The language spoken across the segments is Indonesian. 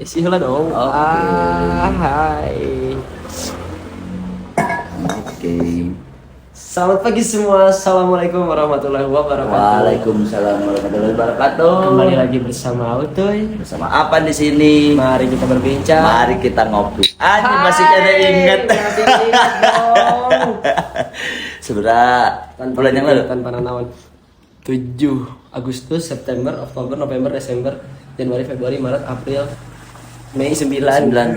Isi lah dong. Hai. Oke. Selamat pagi semua. Assalamualaikum warahmatullahi wabarakatuh. Waalaikumsalam warahmatullahi wabarakatuh. Kembali lagi bersama Utoy. Bersama apa di sini? Mari kita berbincang. Mari kita ngopi. Masih ada ingat. Masih ingat dong. Sebenarnya bulan yang lalu. Tanpa naon. 7 Agustus, September, Oktober, November, Desember, Januari, Februari, Maret, April, Mei 9 bulan.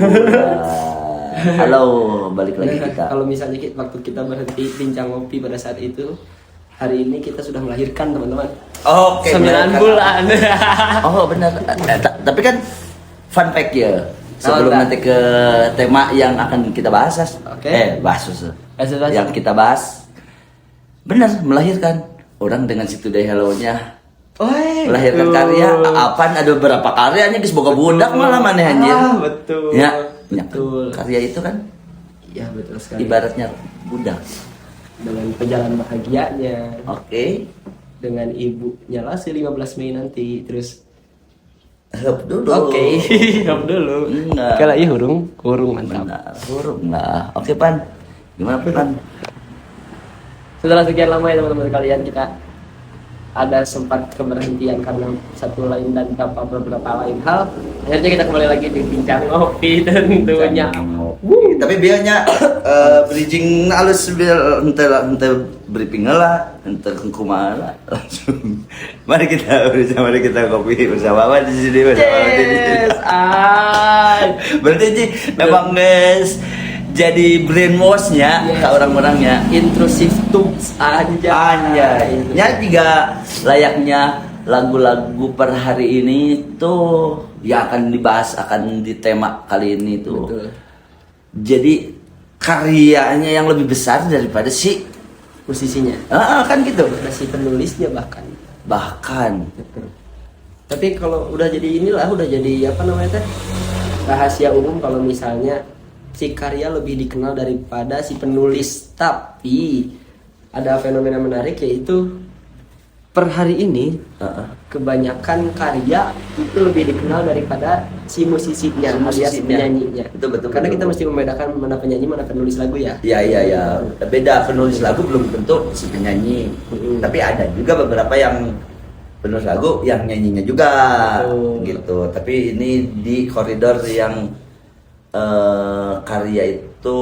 Halo, balik lagi kita. Kalau misalnya waktu kita berhenti bincang ngopi pada saat itu, hari ini kita sudah melahirkan teman-teman. Oke. 9 bulan. Oh benar. Tapi kan fun fact ya. Sebelum nanti ke tema yang akan kita bahas. Oke. Bahas. Yang kita bahas. Benar, melahirkan. Orang dengan situ deh hello-nya. Melahirkan karya. Apaan ada beberapa karyanya guys, boga budak malah maneh anjir. Betul. Ya, betul. Karya itu kan Iya, betul sekali. ibaratnya budak. Dengan perjalanan bahagianya. Oke. Dengan ibunya lah si 15 Mei nanti. Terus Hep dulu. Oke, hop dulu. Enggak. Kalau iya hurung mantap. Benar, huruf lah. Oke, Pan. Gimana, Pan? Setelah sekian lama ya teman-teman kalian, kita ada sempat keberhentian karena satu lain dan beberapa lain hal. Akhirnya kita kembali lagi di bincang ngopi tentunya. Tapi biarnya bridging halus biar ente briefing lah, ente kumaha lah. Langsung. Mari kita kopi bersama apa di sini bersama di sini. Yes, Berarti Ji, memang guys jadi brainwash-nya ke orang-orangnya. intrusive tools Anjay. Ya juga layaknya lagu-lagu per hari ini tuh ya akan dibahas akan di tema kali ini tuh. Betul. Jadi karyanya yang lebih besar daripada si Posisinya. kan gitu. Si penulisnya bahkan. Bahkan Tapi kalau udah jadi inilah, udah jadi apa namanya teh? Rahasia umum kalau misalnya si karya lebih dikenal daripada si penulis. Tapi ada fenomena menarik yaitu per hari ini kebanyakan karya itu lebih dikenal daripada si musisinya alias penyanyinya. Betul. Karena kita mesti membedakan mana penyanyi mana penulis lagu ya. Ya. Beda, penulis lagu belum tentu si penyanyi. Tapi ada juga beberapa yang penulis lagu yang nyanyinya juga. Betul. Gitu. Tapi ini di koridor yang karya itu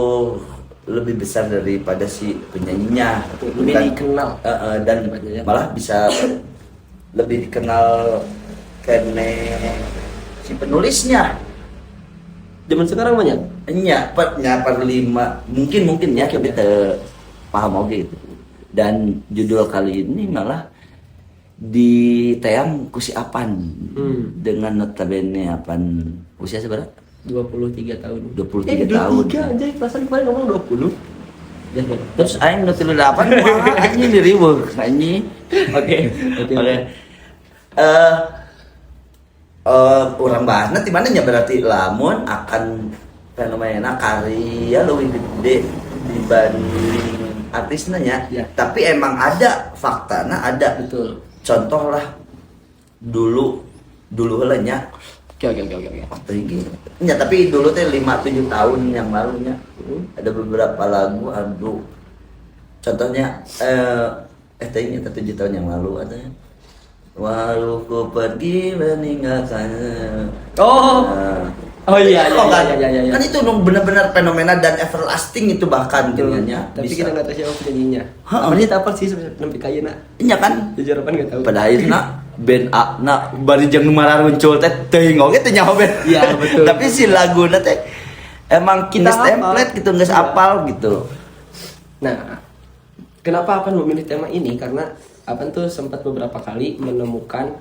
lebih besar daripada si penyanyinya. Lebih dikenal. Dan malah bisa lebih dikenal karena si penulisnya. Zaman sekarang banyak. Nya per 5 mungkin ya kita paham oke gitu. Dan judul kali ini malah di tayang kusi Apan dengan notabene Apan usia seberapa? 23 tahun. 23 tahun. 23 anjay, perasaan kemarin ngomong 20. Ya, Terus aing nu 38 wah anjing diriweuh anjing. Oke. Orang bahasna di mana nya berarti lamun akan fenomena karya lebih gede dibanding artisnya ya. Tapi emang ada faktana ada. Betul. Contoh lah dulu heula nya. Oke. Ya, tapi dulu teh 5-7 tahun yang lalunya ada beberapa lagu aduh. Contohnya ini 7 tahun yang lalu ada walau ku pergi meninggalkan. Iya. Kan itu benar-benar fenomena dan everlasting itu bahkan gininya. Tapi kita nggak tahu siapa penyanyinya. Apalagi apa sih sebenarnya nempi kayana. Iya kan? Jujur apa nggak tahu. Pada akhirnya band A bari jeung numarar muncul teh teuing oge teh nyaho band. Iya, betul. Tapi si laguna teh emang kines template gitu geus apal gitu. Nah, kenapa Apan memilih tema ini? Karena Apan tuh sempat beberapa kali menemukan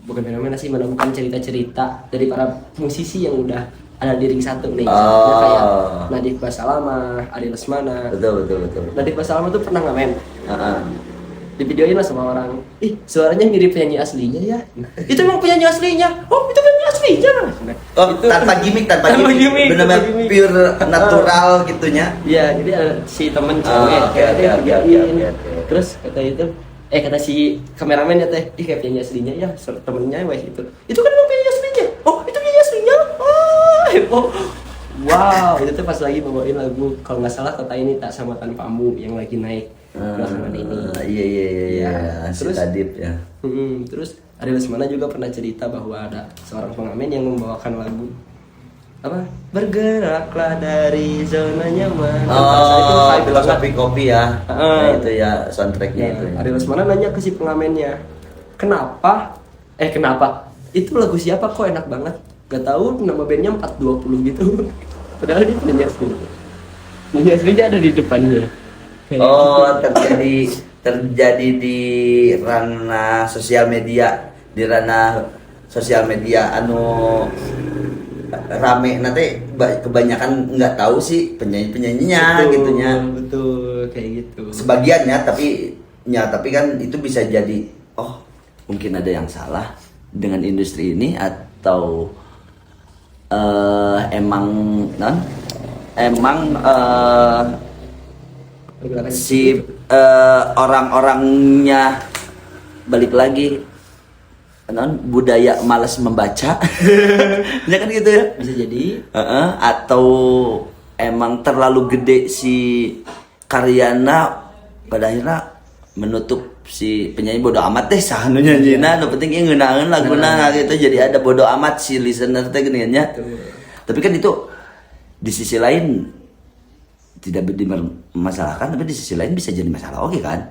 menemukan cerita-cerita dari para musisi yang udah ada di ring satu nih. Kayak Nadif Basalamah, Ari Lesmana. Betul. Nadif Basalamah tuh pernah ngamen. Di videoin lah sama orang, suaranya mirip penyanyi aslinya ya. Itu emang penyanyi aslinya. Oh, itu penyanyi aslinya. Itu tanpa gimmick. Benar-benar pure natural gitunya. Iya, jadi si temen cewek Terus kata si kameramen ya teh, kayak penyanyi aslinya ya, temennya wes itu. Itu kan emang penyanyi aslinya. Oh, itu Oh, wow, itu tuh pas lagi bawain lagu kalau nggak salah Kota Ini Tak Sama Tanpamu yang lagi naik belakangan ini. Iya, si Terus Tadip ya. terus Ari Lesmana juga pernah cerita bahwa ada seorang pengamen yang membawakan lagu apa bergeraklah dari zona nyaman. Pada saat itu hype Filosofi banget. kopi ya. Heeh. Nah, itu ya soundtracknya Nah, itu. Ya. Ari Lesmana nanya ke si pengamennya, kenapa itu lagu siapa kok enak banget, gak tahu nama bandnya 420 gitu. Padahal dia penyanyi asli. Penyanyi aslinya ada di depannya. Kayak Oh, gitu. terjadi di ranah sosial media, anu rame nanti kebanyakan nggak tahu sih penyanyinya Betul, gitunya. betul kayak gitu. Sebagiannya tapi kan itu bisa jadi mungkin ada yang salah dengan industri ini atau si orang-orangnya balik lagi budaya malas membaca. Ya kan gitu ya. Bisa jadi Atau emang terlalu gede si karyana pada akhirnya menutup si penyanyi bodo amat deh sahanu nyanyiina nu penting ieu ngeunaeun laguna gitu, jadi ada bodo amat si listener teh geuningan nya. Tapi kan itu di sisi lain tidak dimasalahkan, tapi di sisi lain bisa jadi masalah oke kan.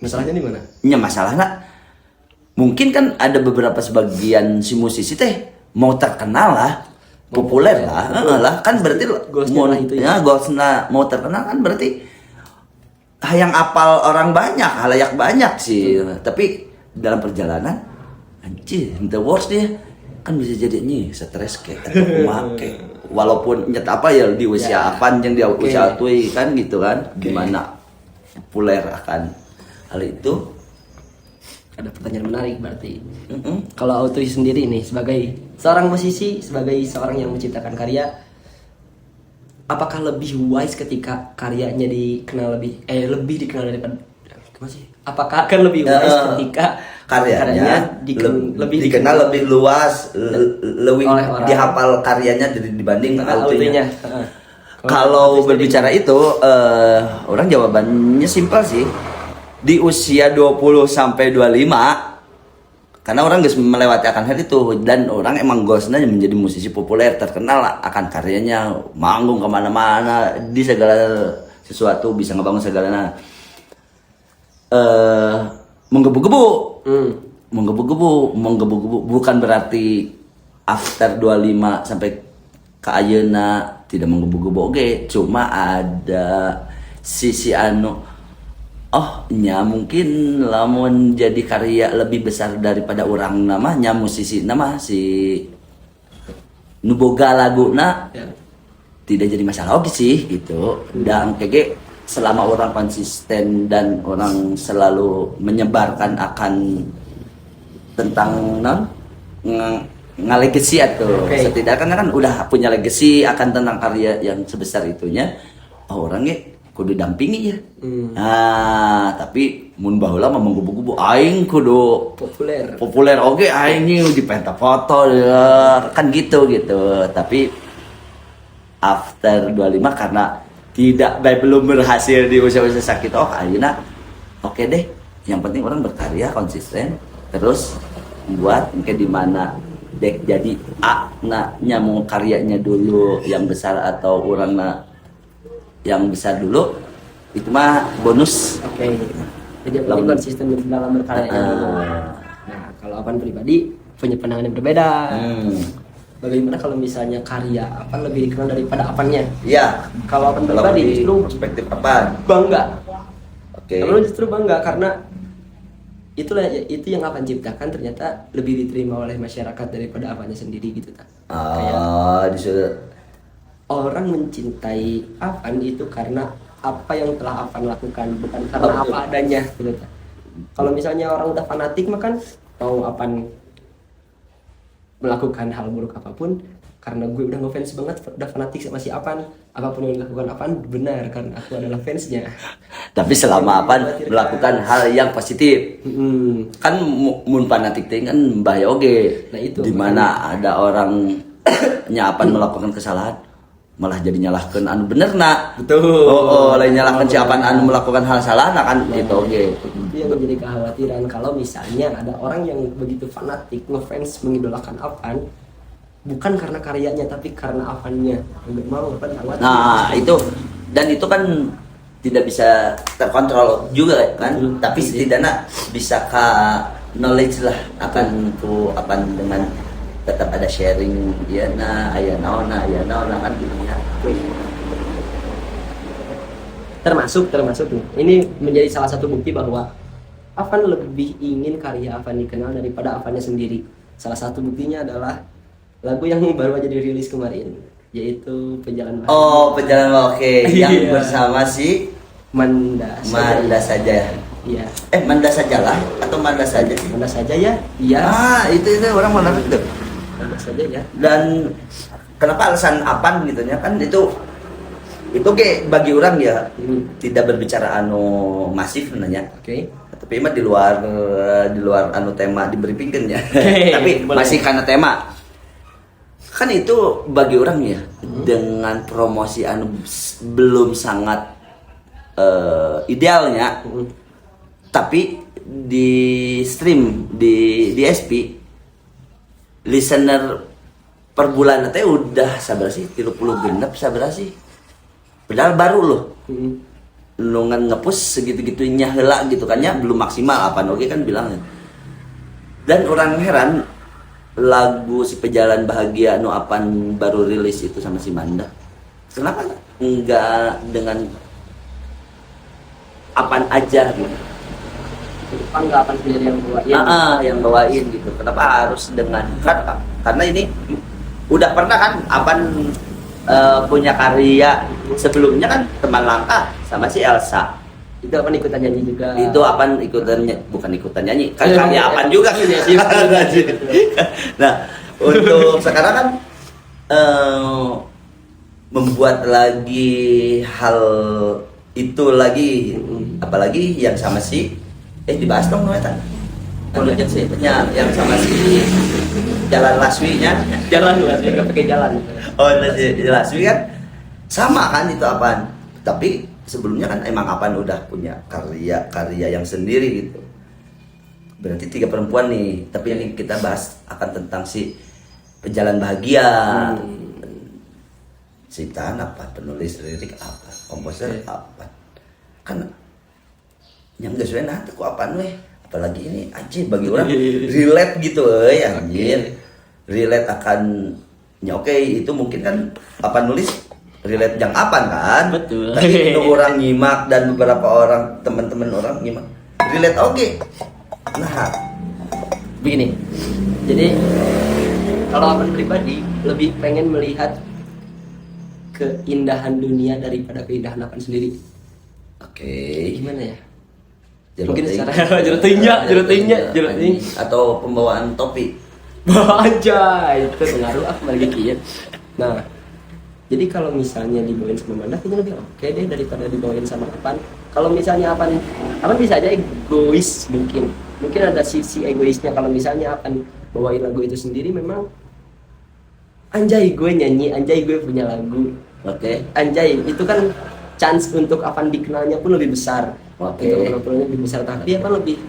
masalahnya di mana? Ya masalahnya mungkin kan ada beberapa sebagian si musisi teh mau terkenal lah, populer lah, lah kan berarti goalsnya lah itu ya. goalsnya mau terkenal kan berarti yang apal orang banyak, halayak banyak sih. Tapi dalam perjalanan anjir, the worst dia kan bisa jadi stres kayak atau make walaupun nyet apa ya di usia apaan yang dia usia tuh kan gitu kan, gimana populer akan hal itu. Ada pertanyaan menarik berarti. Kalau Autuy sendiri nih sebagai seorang musisi, sebagai seorang yang menciptakan karya, apakah lebih wise ketika karyanya dikenal lebih dikenal daripada gimana sih? Apakah akan lebih wise ketika karyanya lebih dikenal lebih luas, lebih oleh orang. dihafal karyanya dibanding Autuy-nya? Autuy-nya. Kalau berbicara itu, orang jawabannya simpel sih. Di usia 20 sampai 25, karena orang guys melewati akan hal itu, dan orang emang goalsnya menjadi musisi populer, terkenal akan karyanya, manggung kemana-mana, di segala sesuatu bisa ngebangun segalanya. Menggebu-gebu, bukan berarti after 25 sampai ke ayeuna tidak menggebu-gebu oke, cuma ada sisi mungkin lamun jadi karya lebih besar daripada orang namanya musisi nama si nuboga laguna tidak jadi masalah oke sih gitu. Dan kayak selama orang konsisten dan orang selalu menyebarkan akan tentang ngalegasi atau setidaknya kan udah punya legasi akan tentang karya yang sebesar itunya, orangnya kudu dampingi ya. Nah, tapi mun baheula mah menggubu-gubu aing kudu populer oke aing di penta foto ya. Kan gitu. Tapi after 25 karena belum berhasil di usia-usia sakit ayeuna oke deh. Yang penting orang berkarya konsisten terus buat mungkin di mana dek jadi nyamuk karyanya dulu yang besar atau orangna yang besar dulu itu mah bonus. Jadi yang konsisten dalam berkarya dulu. Nah, kalau Apan pribadi punya pandangan yang berbeda. Bagaimana kalau misalnya karya Apan lebih dikenal daripada Apannya? Iya. Kalau Apan pribadi justru perspektif Apan bangga. Kalau justru bangga karena itu yang Apan ciptakan ternyata lebih diterima oleh masyarakat daripada Apannya sendiri gitu tak? Orang mencintai Apan itu karena apa yang telah Apan lakukan, bukan karena apa adanya gitu. Kalau misalnya orang udah fanatik mah kan mau Apan melakukan hal buruk apapun karena gue udah ngefans banget, udah fanatik sama si Apan, apapun yang dilakukan Apan benar karena aku adalah fansnya. Tapi selama Apan melakukan hal yang positif, kan mun fanatik teh kan bahaya oge. Nah itu dimana ada orang nya Apan melakukan kesalahan malah jadi nyalahkan anu bener nak. Betul. Lain nyalahkan si Apan anu melakukan hal salah nah kan gitu oke. Itu yang menjadi kekhawatiran kalau misalnya ada orang yang begitu fanatik ngefans mengidolakan Avan bukan karena karyanya tapi karena Avannya nggak mau Avan lewat. Nah itu dan itu kan tidak bisa terkontrol juga kan, tapi setidaknya bisa knowledge lah akan tuh apa dengan tetap ada sharing ya nah aya naona kan gitu ya. Termasuk nih ini menjadi salah satu bukti bahwa Avan lebih ingin karya Avan dikenal daripada Avannya sendiri. Salah satu buktinya adalah lagu yang baru aja dirilis kemarin yaitu Pejalan Bahagia. Oh Pejalan Bahagia yang Iya. bersama si Manda saja. Iya. Manda sajalah atau Manda saja sih? Manda saja ya. Iya. Itu orang mana itu. Manda saja ya. Dan kenapa alasan Apan gitu ya kan itu kayak bagi orang ya tidak berbicara anu masif nanya. Oke. Tapi mah di luar anu tema diberi pingin ya. Tapi boleh. masih karena tema. Kan itu bagi orang ya dengan promosi anu belum sangat idealnya. Tapi di stream di SP listener per bulan teh udah sabar sih 30 genep sabar sih. Padahal baru loh. Nungan ngepush segitu-gitunya heula gitu kan ya belum maksimal apa oke kan bilangnya. Dan orang heran lagu si Pejalan Bahagia nu Apan baru rilis itu sama si Manda. Kenapa enggak dengan Apan aja gitu? Kenapa nggak Avan sendiri yang bawain? Yang bawain gitu. Kenapa harus dengan karena ini udah pernah kan Apan punya karya sebelumnya kan Teman Langkah sama si Elsa. Itu Avan ikutan nyanyi juga. Itu Apan bukan ikutan nyanyi kan karya Apan juga. Nah untuk sekarang kan membuat lagi hal itu lagi apalagi yang sama si dibahas dong namanya lanjut sih yang sama si Jalan Laswi-nya Jalan nggak pakai jalan. Laswi kan sama kan itu Apan tapi sebelumnya kan emang Apan udah punya karya yang sendiri gitu berarti 3 perempuan nih tapi yang kita bahas akan tentang si Pejalan Bahagia ciptaan apa penulis lirik apa komposer apa kan yang gak sesuai nanti ku apaan weh apalagi ini anjir bagi orang relate gitu anjir relate akan ya oke itu mungkin kan apa nulis relate yang apaan kan Betul. tapi orang nyimak dan beberapa orang teman-teman orang nyimak relate oke nah Begini. Jadi kalau Avan pribadi lebih pengen melihat keindahan dunia daripada keindahan Avan sendiri. oke Gimana ya? Jeruk Mungkin ting. secara jeruk ting. Atau pembawaan topi Anjay, itu pengaruh aku lagi kieu. Nah, jadi kalau misalnya dibawain sama Manda kayaknya lebih oke deh daripada dibawain sama Avan. Kalau misalnya Avan bisa aja egois mungkin ada sisi egoisnya kalau misalnya Avan bawain lagu itu sendiri memang anjay gue nyanyi, anjay gue punya lagu. oke Anjay, itu kan chance untuk Avan dikenalnya pun lebih besar. Oke. Untuk penontonnya lebih besar, tapi Avan lebih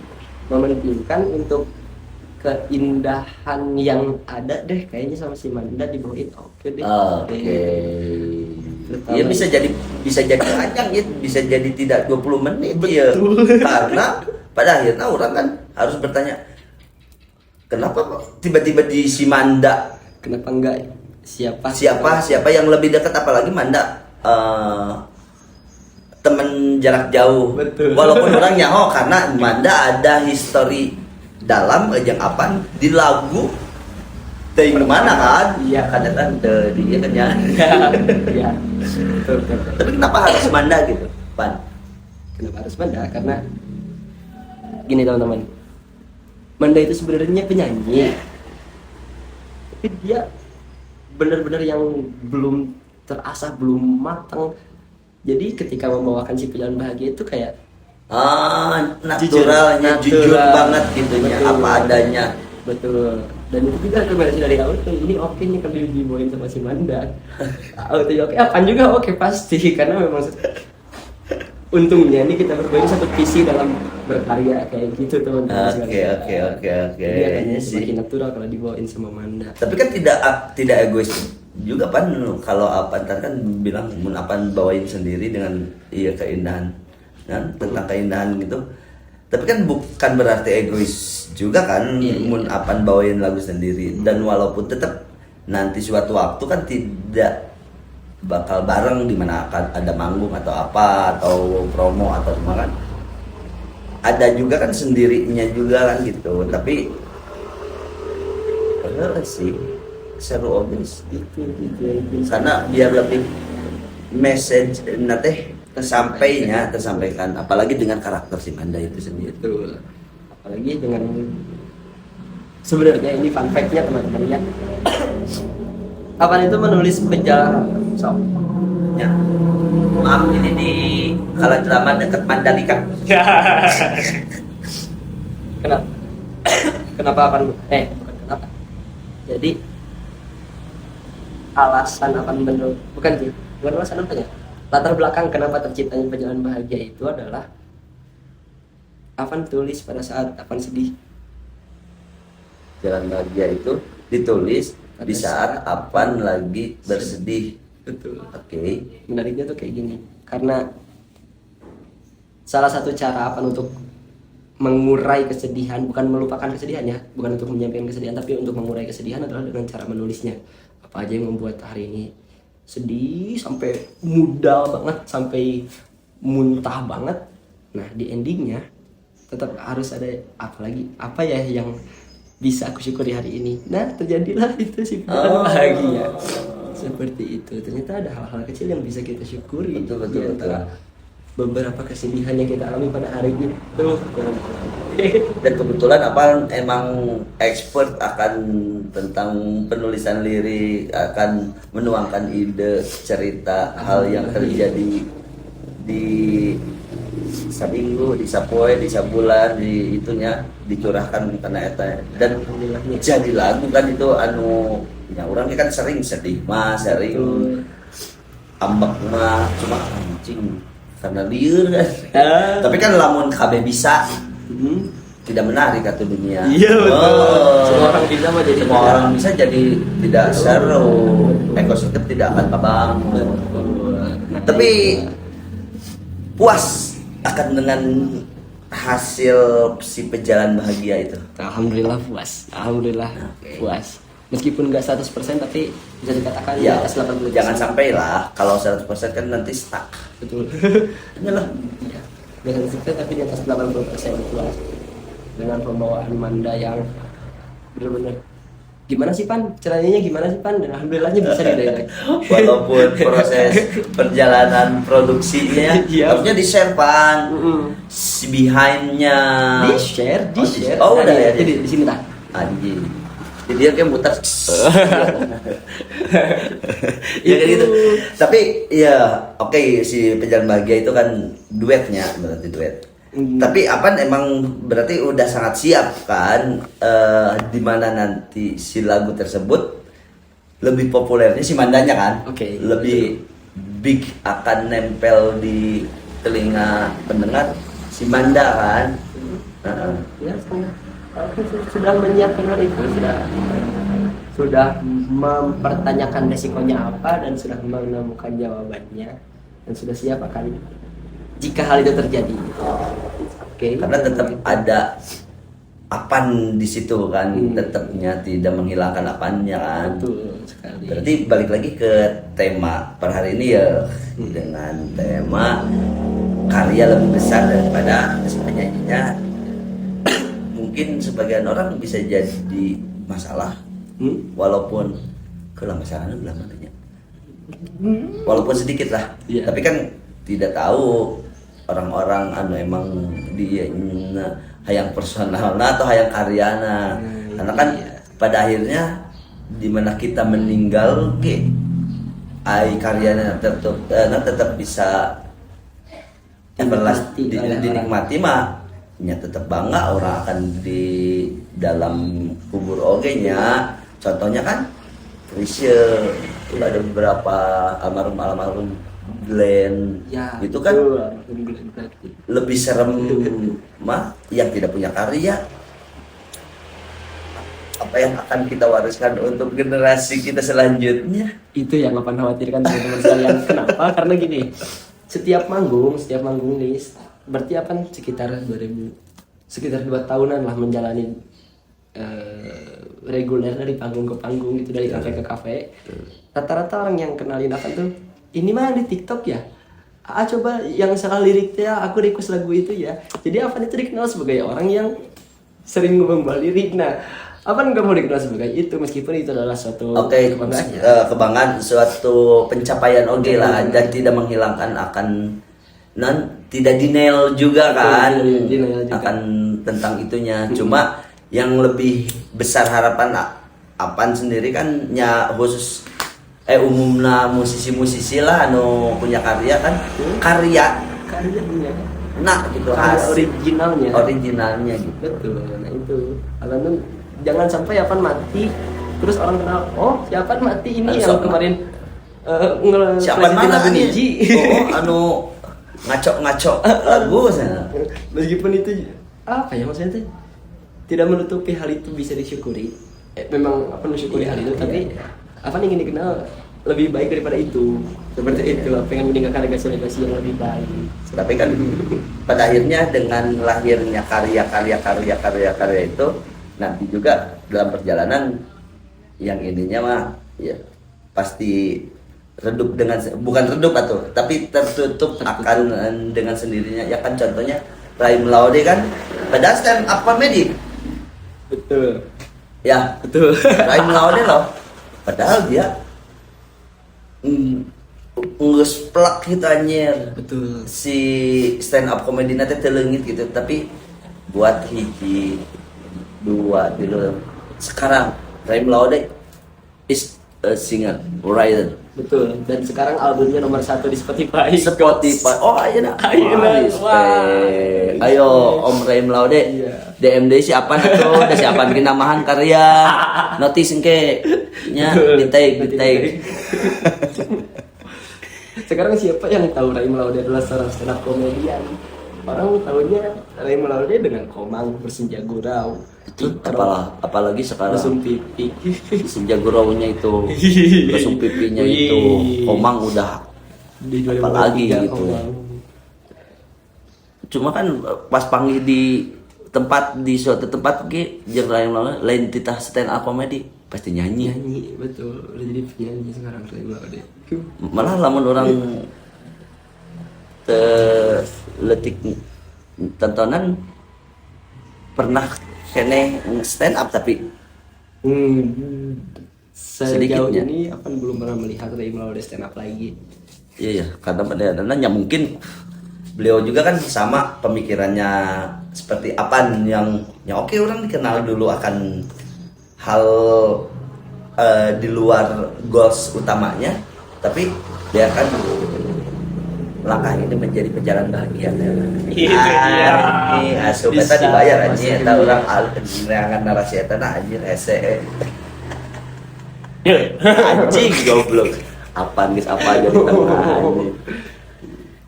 mementingkan untuk keindahan yang ada deh kayaknya sama si Manda dibawain oke deh. Oke. Ya bisa jadi panjang ya, bisa jadi tidak 20 menit ya. Karena pada akhirnya orang kan harus bertanya kenapa kok tiba-tiba di si Manda Kenapa enggak siapa yang lebih dekat apalagi Manda teman jarak jauh. Betul. Walaupun orang nyaho karena Manda ada history dalam yang apa di lagu dari mana kan? Iya. Kadang dia kan ya. Iya. Betul. Tapi kenapa harus Manda gitu, Pan? Kenapa harus Manda? Karena gini teman-teman, Manda itu sebenarnya penyanyi, tapi dia benar-benar yang belum terasah, belum matang. Jadi ketika membawakan si Pejalan Bahagia itu kayak Naturalnya jujur banget gitu ya, Betul. apa adanya. Betul. Dan itu juga rekomendasi dari Auto, ini oke nih kalau dibawain sama si Manda. Auto oke, Apan juga oke pasti, karena memang untungnya ini kita berbagi satu visi dalam berkarya kayak gitu teman-teman. Oke. Jadi akan Iya sih. semakin natural kalau dibawain sama Manda. Tapi kan tidak egois juga pan kalau apa ntar kan bilang mun apan bawain sendiri dengan iya keindahan kan tentang keindahan gitu. Tapi kan bukan berarti egois juga kan Iya. mun apan bawain lagu sendiri dan walaupun tetap nanti suatu waktu kan tidak bakal bareng di mana akan ada manggung atau apa atau promo atau semua kan ada juga kan sendirinya juga kan gitu tapi sih seru obis Itu. karena biar lebih message nanti tersampaikan apalagi dengan karakter si Manda itu sendiri. Betul. Apalagi dengan sebenarnya ini fun fact-nya teman-teman ya. Apan itu menulis perjalanan Ya. Maaf ini di Kaladrama dekat Mandalika. Kenapa? Kenapa Apan? Bukan kenapa. Jadi alasan Apan bukan alasan apa ya? Latar belakang kenapa terciptanya perjalanan bahagia itu adalah Apan tulis pada saat Apan sedih. Jalan bahagia itu ditulis di saat Apan lagi bersedih. Betul. Oke. Menariknya tuh kayak gini, karena salah satu cara Apan untuk mengurai kesedihan, bukan melupakan kesedihannya, bukan untuk menyampaikan kesedihan, tapi untuk mengurai kesedihan adalah dengan cara menulisnya. Apa aja yang membuat hari ini sedih sampai muda banget, sampai muntah banget. Nah di endingnya tetap harus ada apa ya yang bisa aku syukuri hari ini. Nah terjadilah itu sih bahagia. Seperti itu. Ternyata ada hal-hal kecil yang bisa kita syukuri. Betul. Beberapa kesedihan yang kita alami pada hari itu. Dan kebetulan apa emang expert akan tentang penulisan lirik, akan menuangkan ide, cerita, hal yang terjadi di seminggu, di sapoe, di sabulan, di itunya dicurahkan karena eta dan jadi lagu kan itu anu ya orangnya kan sering sedih mah, sering ambek mah cuma anjing karena liur kan. Tapi kan lamun KB bisa tidak menarik atau dunia. Iya betul. Semua orang bisa mah jadi semua orang bisa jadi tidak seru, ekosistem tidak akan kebangun. Tapi puas akan dengan hasil si pejalan bahagia itu. Alhamdulillah puas. Alhamdulillah puas. Meskipun nggak 100% tapi bisa dikatakan Ya, di atas 80%. jangan sampai lah kalau 100% kan nanti stuck. Betul. Inilah. Ya. Dengan sukses tapi di atas 80% puas. Dengan pembawaan Manda yang benar-benar gimana sih Pan? Caranya gimana sih Pan? Dan alhamdulillahnya bisa didirect. Walaupun proses perjalanan produksinya Iya. harusnya di-share Pan. Si behind-nya. Di-share. Oh, udah ya. Jadi di sini tak. Anjing. Jadi dia kayak muter. Ya kayak gitu. Tapi ya oke, si pejalan bahagia itu kan duetnya berarti duet. Tapi Apan emang berarti udah sangat siap kan di mana nanti si lagu tersebut lebih populernya si Mandanya kan. Oke. Lebih big akan nempel di telinga pendengar si Manda kan. Ya, sudah menyiapkan hal itu, sudah mempertanyakan resikonya apa dan sudah menemukan jawabannya dan sudah siap akan jika hal itu terjadi. Oke. Karena tetap ada Apan di situ kan, tetapnya tidak menghilangkan Apannya kan. Betul sekali. Berarti balik lagi ke tema per hari ini ya dengan tema karya lebih besar daripada penyanyinya. Mungkin sebagian orang bisa jadi masalah, walaupun kalau masalahnya belum adanya, walaupun sedikit lah. Iya. Tapi kan tidak tahu orang-orang anu emang dia hayang personal atau hayang karyana. Karena kan pada akhirnya dimana kita meninggal, ai karyana tetap bisa everlasting dinikmati mah nya tetap bangga orang akan di dalam kubur oge nya. Contohnya kan Krisye, ada beberapa almarhum Glenn Ya, itu kan betul. Alhamdulillah, berarti. lebih serem mah yang tidak punya karya. Apa yang akan kita wariskan untuk generasi kita selanjutnya? Itu yang Apan khawatirkan teman-teman sekalian. Kenapa? Karena gini, setiap manggung nih, berarti Apan sekitar 2 tahunan lah menjalani reguler dari panggung ke panggung gitu, dari kafe ke kafe. Rata-rata orang yang kenalin Apan tuh, ini mah di TikTok ya. Coba yang salah liriknya aku request lagu itu ya. Jadi Apan itu dikenal sebagai orang yang sering membawa lirik. Nah, Apan nggak mau dikenal sebagai itu meskipun itu adalah suatu kebanggaan ya. Kebanggaan suatu pencapaian oke lah, dan tidak menghilangkan akan tidak denial juga kan Denial juga. akan tentang itunya. Cuma yang lebih besar harapan Apan sendiri kan nya khusus umumna musisi-musisi lah anu punya karya kan, karya Punya gitu karya hasil originalnya gitu. betul. Nah itu karena jangan sampai Apan mati terus orang kenal, oh si Apan mati ini Anu yang sok, kemarin siapa ngelepasin mana lagu nih? Niji. Anu ngaco lagu sana. Meskipun itu apa ya maksudnya tuh, tidak menutupi hal itu bisa disyukuri. Memang apa mensyukuri hal itu, tapi apa ingin dikenal lebih baik daripada itu. Seperti itu, pengen meninggalkan legasi-legasi yang lebih baik. Tapi kan pada akhirnya dengan lahirnya karya itu nanti juga dalam perjalanan yang ininya mah ya pasti redup dengan bukan redup atau tapi tertutup akan dengan sendirinya ya kan. Contohnya Rahim Laude kan pada stand up comedy Betul. ya, Betul. Rahim Laude loh, padahal dia ngus plak gitu anjir. Betul. Si stand up comedy nanti telengit gitu, tapi buat hiji dua gitu. Sekarang Rahim Laude is a singer writer. Betul. Dan sekarang albumnya nomor 1 di Spotify. Oh ayeuna. Ayeuna. Respect. Ayo Om Rahim Laude. Iya. DMD siapa tuh? Da siapa bikin namahan karya. Notice engke nya di tag. Sekarang siapa yang tahu Rahim Laude adalah seorang stand up komedian? Orang tahunya Rahim Laude dengan Komang, Bersenja Gurau. Apalagi sekarang Lesung pipi. Senja Guraunya itu, lesung pipinya itu, Komang udah Di apalagi 2023 gitu. Komang. Cuma kan pas panggil di suatu tempat ge jeung lain titah stand up comedy pasti nyanyi. Nyanyi, betul. Udah jadi penyanyi sekarang Rahim Laude. Malah lamun orang letik tontonan pernah kene stand up tapi Sejauh sedikitnya. ini Apan belum pernah melihat Rahim Laude stand up lagi. iya karena pada adanya mungkin beliau juga kan sama pemikirannya seperti Apan yang oke orang dikenal dulu akan hal di luar goals utamanya, tapi biarkan langkah ini menjadi perjalanan bahagia. Ini asup eta dibayar anjing eta urang neangan narasi eta na anjing hese. Anjing goblok. Apaan guys apa aja di tengah anjing.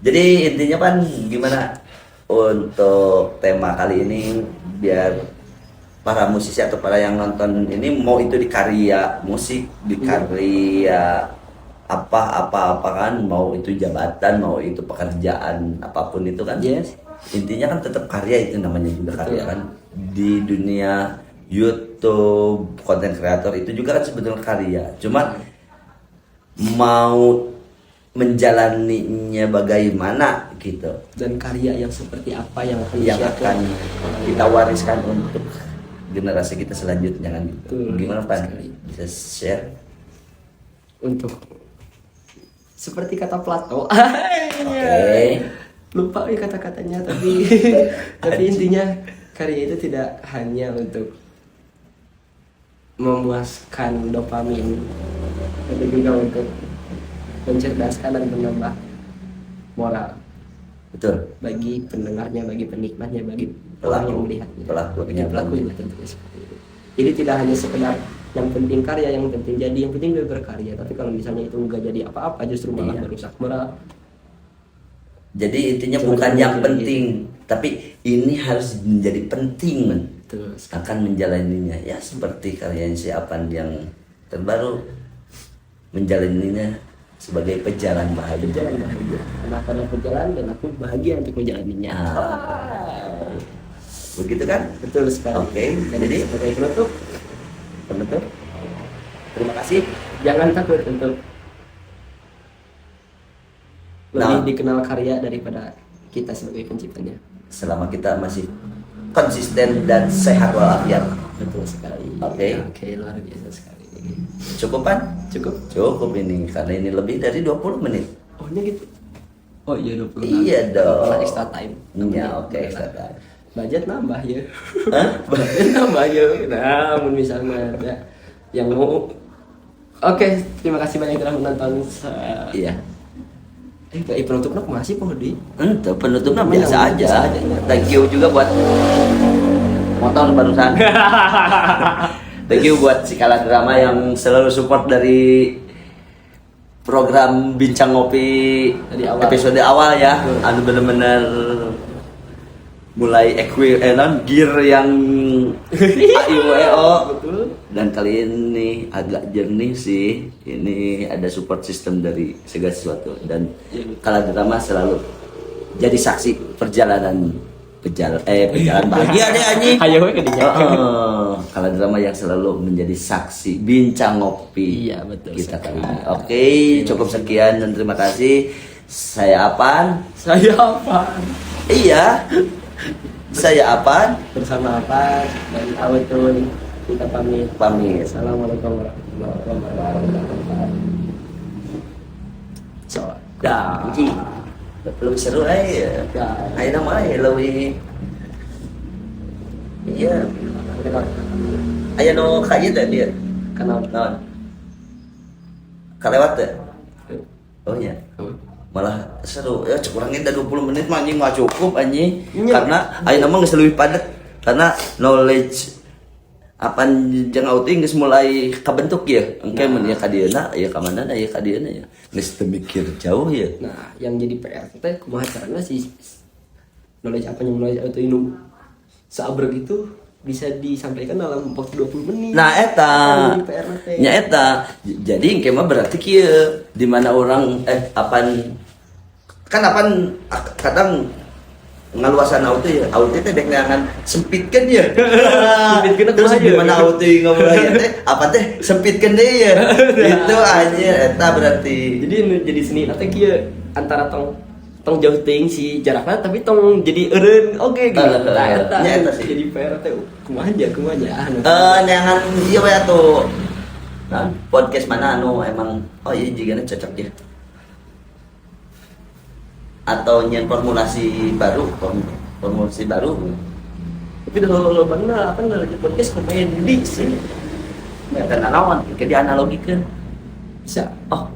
Jadi intinya kan gimana untuk tema kali ini biar para musisi atau para yang nonton ini mau itu di karya musik, di karya apa kan, mau itu jabatan, mau itu pekerjaan apapun itu kan. Yes. Intinya kan tetap karya, itu namanya juga karya kan. Di dunia YouTube, konten kreator itu juga kan sebetulnya karya. Cuma mau menjalaninya bagaimana gitu. Dan karya yang seperti apa yang akan Yang disiapkan. akan kita wariskan untuk generasi kita selanjutnya kan gitu. Betul. Gimana Pan? Sekali. Bisa share? Untuk seperti kata Plato. Oke. Lupa kata-katanya tapi tapi intinya karya itu tidak hanya untuk memuaskan dopamin, tapi juga untuk mencerdaskan dan menambah moral Betul. bagi pendengarnya, bagi penikmatnya, bagi orang yang melihatnya. Pelakunya. Pelaku juga tentunya seperti itu. Jadi tidak hanya sekedar yang penting karya, yang penting jadi, yang penting dia berkarya. Tapi kalau misalnya itu enggak jadi apa-apa, justru malah Iya. merusak moral. Jadi intinya Cuma bukan cuma yang kayak penting, tapi ini harus menjadi penting Betul. akan menjalaninya. Ya seperti karya si Apan yang terbaru menjalaninya sebagai pejalan bahagia. Berjalan bahagia. Karena pada berjalan dan aku bahagia untuk menjalaninya. Ah. Begitu kan? Betul sekali. Oke, Jadi jadi sebagai penutup, penutup. Terima kasih. jangan takut untuk lebih Nah. dikenal karya daripada kita sebagai penciptanya. Selama kita masih konsisten dan sehat walafiat. Betul sekali. Oke. Oke, luar biasa sekali. Cukup kan? Cukup. Cukup ini karena ini lebih dari 20 menit. Oh, ini gitu. Oh iya 20. Iya dong. Malah extra time. Iya, oke, extra time. Budget nambah ya. Hah? Budget nambah ya. Namun misalnya ada yang mau. Oke, terima kasih banyak telah menonton. Iya. Penutupnya masih poh di. Itu penutupnya Namanya biasa aja. biasa aja. Thank you juga buat motor barusan. Thank you buat si Kala Drama yang selalu support dari program Bincang Ngopi Dari awal. episode awal ya. Betul. Anu bener-bener mulai gear yang AIWO. Betul. Dan kali ini agak jernih sih. Ini ada support system dari segala sesuatu dan Kala Drama selalu jadi saksi perjalanan bahagia deh anjing. Ayo we kedinya. Kala Drama yang selalu menjadi saksi bincang ngopi. Iya, betul Kita kali sekali. ini. Oke, cukup sekian dan terima kasih. Saya Apan. Saya apa? Iya. Saya Apan. Bersama apa? Dan Awetun kita pamit. Pamit. Assalamualaikum warahmatullahi wabarakatuh. So, Dah. Lebih seru aja. dah. Ayo nama lebih. Iya. Ayo no kaya tak dia. Kenal. Non. Kalewat tak? Oh iya. Malah seru ya kurangin dah 20 menit mah anjing nggak cukup anjing. Iya. Karena ayo nama geus leuwih padat karena knowledge apa jeung outing geus mulai kabentuk ya. Engke mun ya ka dieuna ya ka manana ya ka dieuna ya. Geus teu mikir jauh ya. Nah, yang jadi PR teh kumaha carana sih knowledge apa yang knowledge atau inum seabrek itu bisa disampaikan dalam waktu 20 menit. Nah eta Yang jadi PR teh. nya eta jadi engke mah berarti kieu di mana orang kan apaan kadang ngaluasan auto ya auto teh dek ngangan sempitkeun ya Sempitkeun terus kumaha di ya? mana auto ngomong aya teh apa teh sempitkeun deui ya itu anjir eta berarti Jadi jadi seni teh kieu antara tong jauh teuing si jarakna tapi tong jadi eureun oge gitu. Nah, eta nya eta sih. jadi PR teh kumaha aja. neangan ieu we atuh nah podcast mana anu emang oh iya jigana cocok ya atau nyen formulasi baru Tapi dah lo bangna apa enggak lanjut podcast komedi sih. dan anawan kayak dianalogikeun Bisa. oh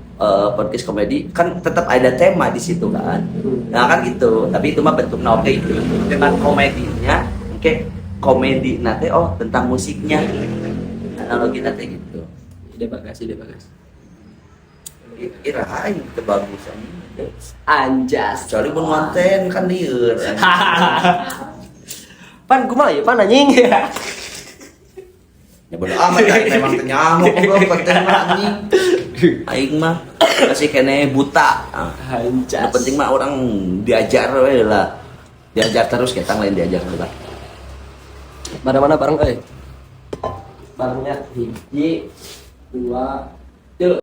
podcast komedi kan tetap ada tema di situ kan nah kan gitu tapi itu mah bentuknya oke itu dengan komedinya oke komedi nanti oh tentang musiknya analogi nanti gitu Ide bagas. irain itu bagus Anjas. kecuali pun konten kan lieur Pan kumaha ya pan anjing. ya bodo amat aing memang teu nyamuk goblok konten mah anjing aing mah masih kene buta nah, Anjas. yang penting mah orang diajar we lah diajar terus kita lain diajar lah Mana bareng barangnya hiji, dua,